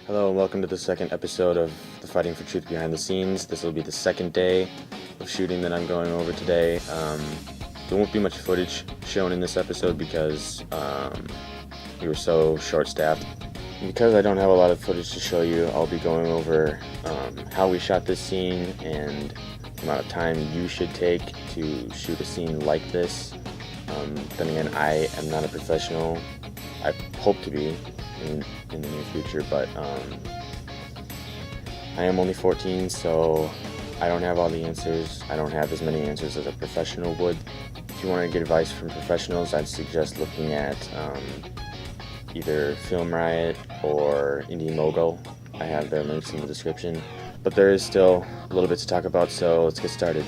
Hello and welcome to the second episode of the Fighting for Truth Behind the Scenes. This will be the second day of shooting that I'm going over today. There won't be much footage shown in this episode because we were so short-staffed. And because I don't have a lot of footage to show you, I'll be going over how we shot this scene and the amount of time you should take to shoot a scene like this. Then again, I am not a professional. I hope to be in the near future, but I am only 14, so I don't have all the answers. I don't have as many answers as a professional would. If you want to get advice from professionals, I'd suggest looking at either Film Riot or Indy Mogul. I have their links in the description. But there is still a little bit to talk about, so let's get started.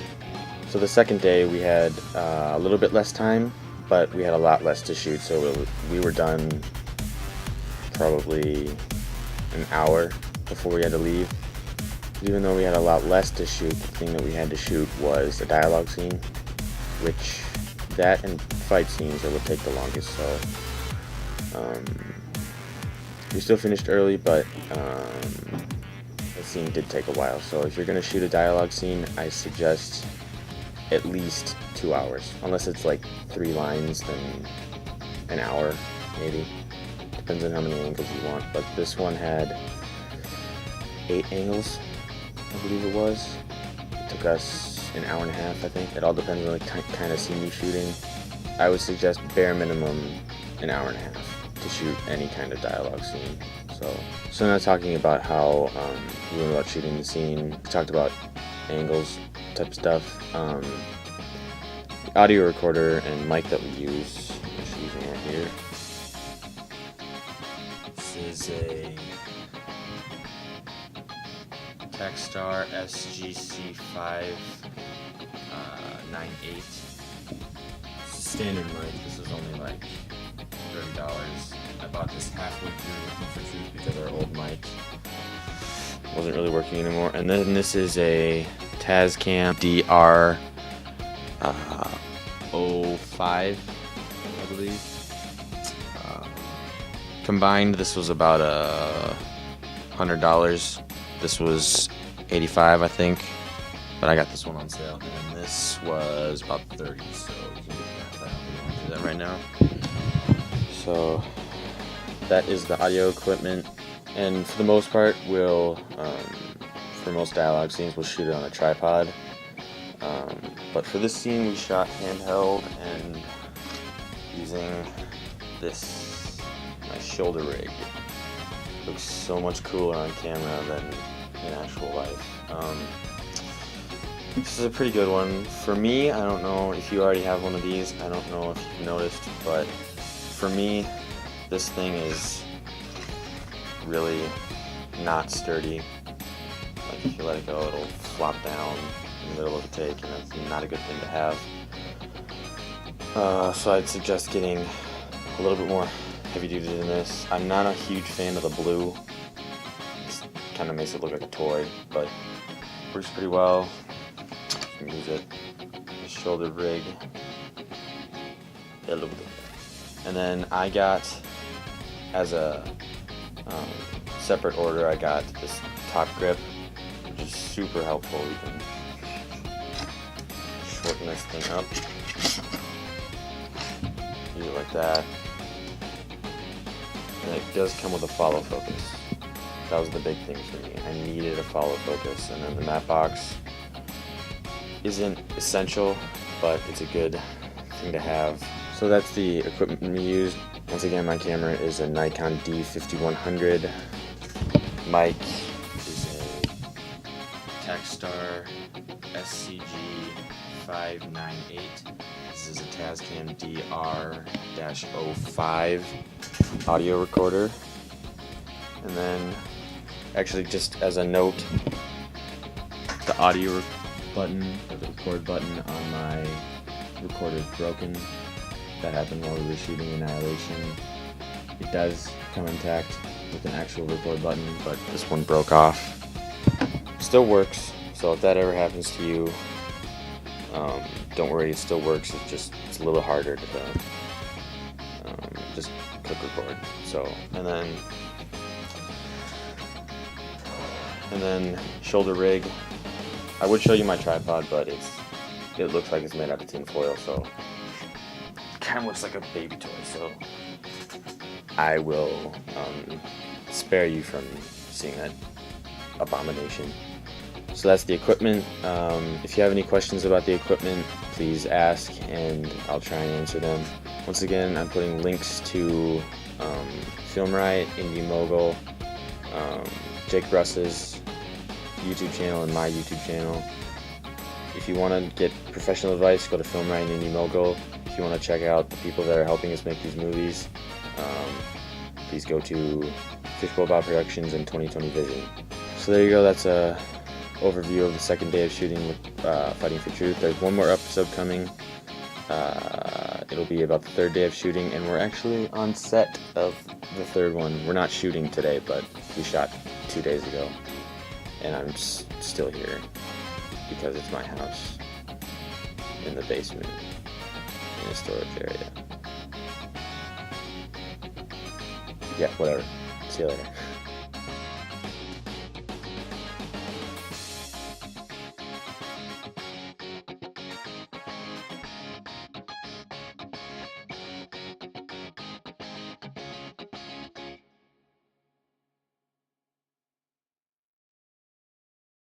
So the second day we had a little bit less time, but we had a lot less to shoot, so we were done probably an hour before we had to leave. Even though we had a lot less to shoot, the thing that we had to shoot was a dialogue scene, which that and fight scenes that would take the longest, so we still finished early, but the scene did take a while. So if you're going to shoot a dialogue scene, I suggest at least 2 hours, unless it's like 3 lines, then an hour maybe. Depends on how many angles you want, but this one had 8 angles, I believe it was. It took us an hour and a half, I think. It all depends on the kind of scene you're shooting. I would suggest bare minimum an hour and a half to shoot any kind of dialogue scene. So now talking about how we went about shooting the scene, we talked about angles, type of stuff. The audio recorder and mic that we use, I'm just using it here. This is a Techstar SGC598. It's a standard mic. This was only like $30. I bought this halfway through looking for truth because our old mic wasn't really working anymore. And then this is a Tascam DR 05, I believe. Combined, this was about $100. This was $85, I think, but I got this one on sale, and this was about $30. So you can get that. I don't want to do that right now. So that is the audio equipment, and for the most part, for most dialogue scenes, we'll shoot it on a tripod. But for this scene, we shot handheld and using my shoulder rig. It looks so much cooler on camera than in actual life. This is a pretty good one. For me, I don't know if you already have one of these. I don't know if you've noticed, but for me, this thing is really not sturdy. Like if you let it go, it'll flop down in the middle of the take, and that's not a good thing to have. So I'd suggest getting a little bit more heavy duty than this. I'm not a huge fan of the blue. It kind of makes it look like a toy, but works pretty well. You can use it. The shoulder rig. And then I got, as a separate order, I got this top grip, which is super helpful. You can shorten this thing up. Use it like that. And it does come with a follow focus. That was the big thing for me. I needed a follow focus, and then the matte box isn't essential, but it's a good thing to have. So that's the equipment we used. Once again, my camera is a Nikon D5100. Mic is a Techstar SCG598. This is a Tascam DR-05 audio recorder. And then, actually, just as a note, the audio button, or the record button on my recorder is broken. That happened while we were shooting Annihilation. It does come intact with an actual record button, but this one broke off. Still works, so if that ever happens to you, don't worry, it still works. It's a little harder to just click record. So, and then And then shoulder rig. I would show you my tripod, but it looks like it's made out of tin foil, so it kind of looks like a baby toy. So I will spare you from seeing that abomination. So that's the equipment. If you have any questions about the equipment, please ask, and I'll try and answer them. Once again, I'm putting links to Film Riot, Indy Mogul, Russ's YouTube channel, and my YouTube channel. If you want to get professional advice, go to Film Riot and Indy Mogul. If you want to check out the people that are helping us make these movies, please go to Fishbowl Bob Productions and 2020 Vision. So there you go. That's a overview of the second day of shooting with Fighting for Truth. There's one more episode coming. It'll be about the third day of shooting, and we're actually on set of the third one. We're not shooting today, but we shot 2 days ago, and I'm still here because it's my house in the basement in a storage area. Yeah, whatever. See you later.